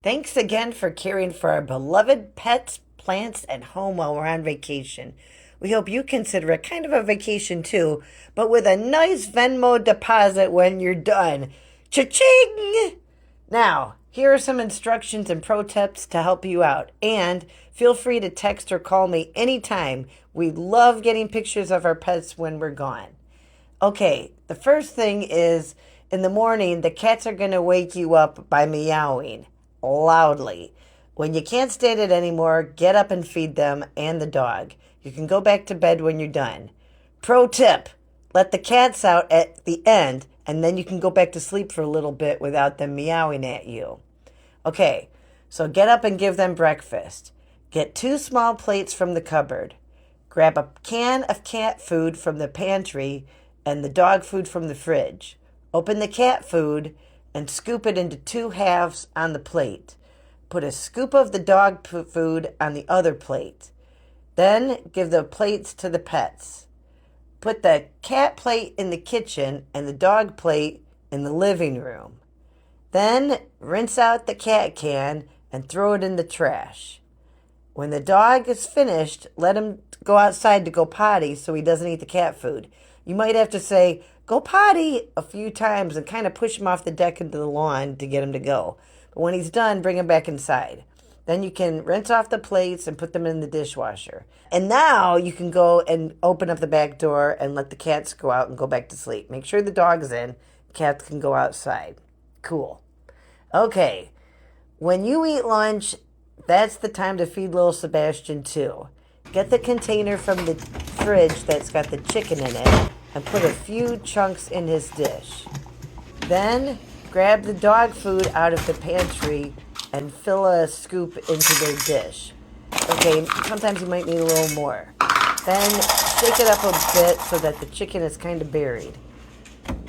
Thanks again for caring for our beloved pets, plants, and home while we're on vacation. We hope you consider it kind of a vacation too, but with a nice Venmo deposit when you're done. Cha-ching! Now, here are some instructions and pro tips to help you out. And feel free to text or call me anytime. We love getting pictures of our pets when we're gone. Okay, the first thing is in the morning, the cats are going to wake you up by meowing loudly. When you can't stand it anymore, get up and feed them and the dog. You can go back to bed when you're done. Pro tip, let the cats out at the end, and then you can go back to sleep for a little bit without them meowing at you. Okay, so get up and give them breakfast. Get two small plates from the cupboard. Grab a can of cat food from the pantry and the dog food from the fridge. Open the cat food and scoop it into two halves on the plate. Put a scoop of the dog food on the other plate. Then give the plates to the pets. Put the cat plate in the kitchen and the dog plate in the living room. Then rinse out the cat can and throw it in the trash. When the dog is finished, let him go outside to go potty so he doesn't eat the cat food. You might have to say, go potty a few times and kind of push him off the deck into the lawn to get him to go. But when he's done, bring him back inside. Then you can rinse off the plates and put them in the dishwasher. And now you can go and open up the back door and let the cats go out and go back to sleep. Make sure the dog's in. Cats can go outside. Cool. Okay. When you eat lunch, that's the time to feed little Sebastian too. Get the container from the fridge that's got the chicken in it and put a few chunks in his dish. Then grab the dog food out of the pantry and fill a scoop into their dish. Okay, sometimes you might need a little more. Then shake it up a bit so that the chicken is kind of buried.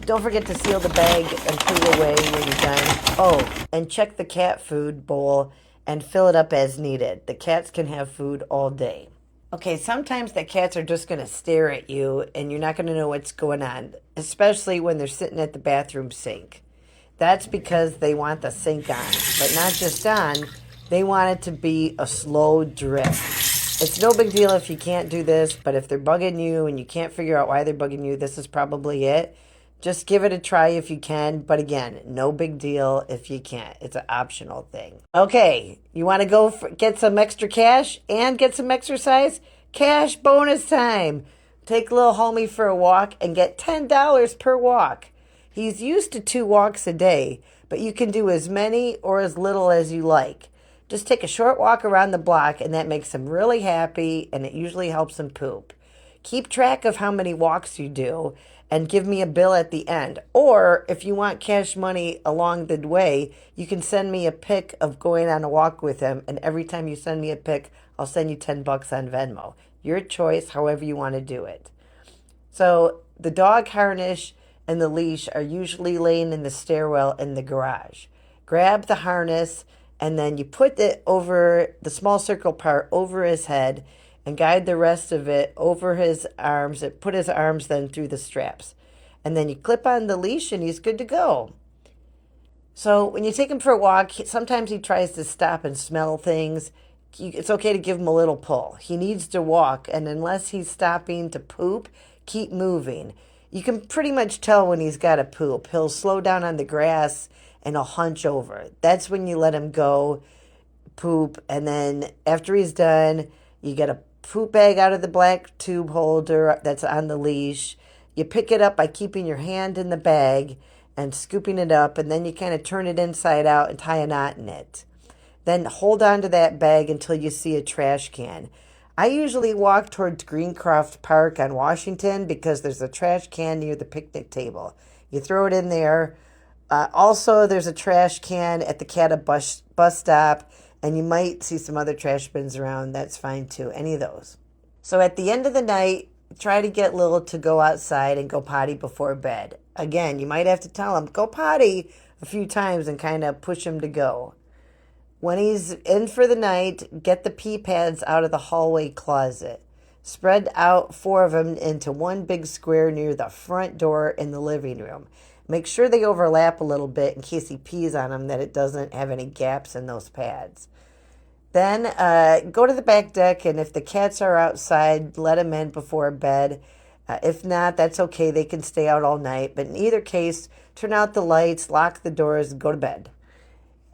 Don't forget to seal the bag and put it away when you're done. Oh, and check the cat food bowl and fill it up as needed. The cats can have food all day. Okay, sometimes the cats are just going to stare at you and you're not going to know what's going on, especially when they're sitting at the bathroom sink. That's because they want the sink on, but not just on, they want it to be a slow drip. It's no big deal if you can't do this, but if they're bugging you and you can't figure out why they're bugging you, this is probably it. Just give it a try if you can, but again, no big deal if you can't. It's an optional thing. Okay, you want to go get some extra cash and get some exercise? Cash bonus time. Take little homie for a walk and get $10 per walk. He's used to 2 walks a day, but you can do as many or as little as you like. Just take a short walk around the block and that makes him really happy and it usually helps him poop. Keep track of how many walks you do and give me a bill at the end. Or if you want cash money along the way, you can send me a pic of going on a walk with him. And every time you send me a pic, I'll send you $10 on Venmo. Your choice, however you want to do it. So the dog harness and the leash are usually laying in the stairwell in the garage. Grab the harness and then you put it over the small circle part over his head and guide the rest of it over his arms. Put his arms then through the straps. And then you clip on the leash and he's good to go. So when you take him for a walk, sometimes he tries to stop and smell things. It's okay to give him a little pull. He needs to walk, and unless he's stopping to poop, keep moving. You can pretty much tell when he's got to poop. He'll slow down on the grass and he'll hunch over. That's when you let him go poop. And then after he's done, you get a poop bag out of the black tube holder that's on the leash. You pick it up by keeping your hand in the bag and scooping it up, and then you kind of turn it inside out and tie a knot in it. Then hold on to that bag until you see a trash can. I usually walk towards Greencroft Park on Washington because there's a trash can near the picnic table. You throw it in there. Also, there's a trash can at the Cata bus stop, and you might see some other trash bins around. That's fine too, any of those. So at the end of the night, try to get Lil to go outside and go potty before bed. Again, you might have to tell him, go potty a few times and kind of push him to go. When he's in for the night, get the pee pads out of the hallway closet. Spread out 4 of them into one big square near the front door in the living room. Make sure they overlap a little bit in case he pees on them, that it doesn't have any gaps in those pads. Then go to the back deck, and if the cats are outside, let them in before bed. If not, that's okay. They can stay out all night. But in either case, turn out the lights, lock the doors, and go to bed.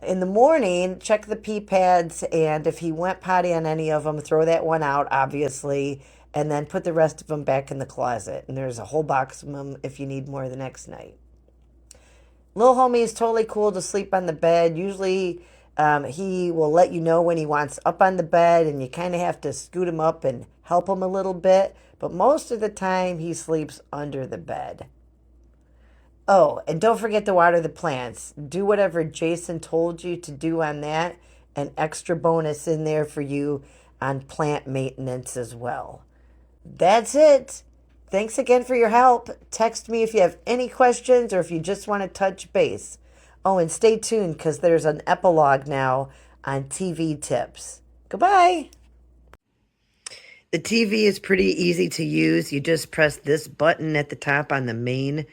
In the morning, check the pee pads, and if he went potty on any of them, throw that one out, obviously, and then put the rest of them back in the closet. And there's a whole box of them if you need more the next night. Little homie is totally cool to sleep on the bed. Usually he will let you know when he wants up on the bed, and you kind of have to scoot him up and help him a little bit. But most of the time, he sleeps under the bed. Oh, and don't forget to water the plants. Do whatever Jason told you to do on that. An extra bonus in there for you on plant maintenance as well. That's it. Thanks again for your help. Text me if you have any questions or if you just want to touch base. Oh, and stay tuned because there's an epilogue now on TV tips. Goodbye. The TV is pretty easy to use. You just press this button at the top on the main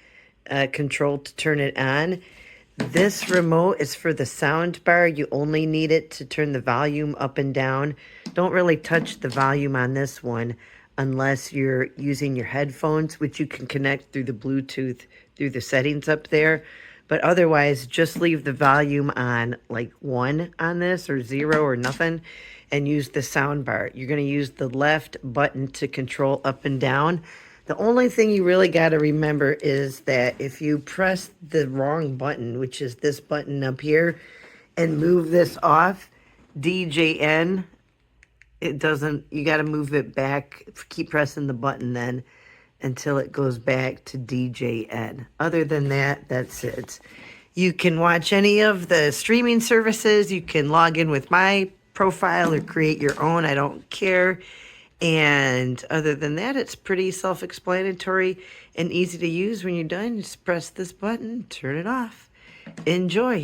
control to turn it on. This remote is for the sound bar. You only need it to turn the volume up and down. Don't really touch the volume on this one unless you're using your headphones, which you can connect through the Bluetooth through the settings up there. But otherwise, just leave the volume on like 1 on this, or 0 or nothing, and use the sound bar. You're going to use the left button to control up and down. The only thing you really got to remember is that if you press the wrong button, which is this button up here, and move this off, DJN, it doesn't, you got to move it back, keep pressing the button then until it goes back to DJN. Other than that, that's it. You can watch any of the streaming services. You can log in with my profile or create your own. I don't care. And other than that, it's pretty self-explanatory and easy to use. When you're done, just press this button, turn it off. Enjoy.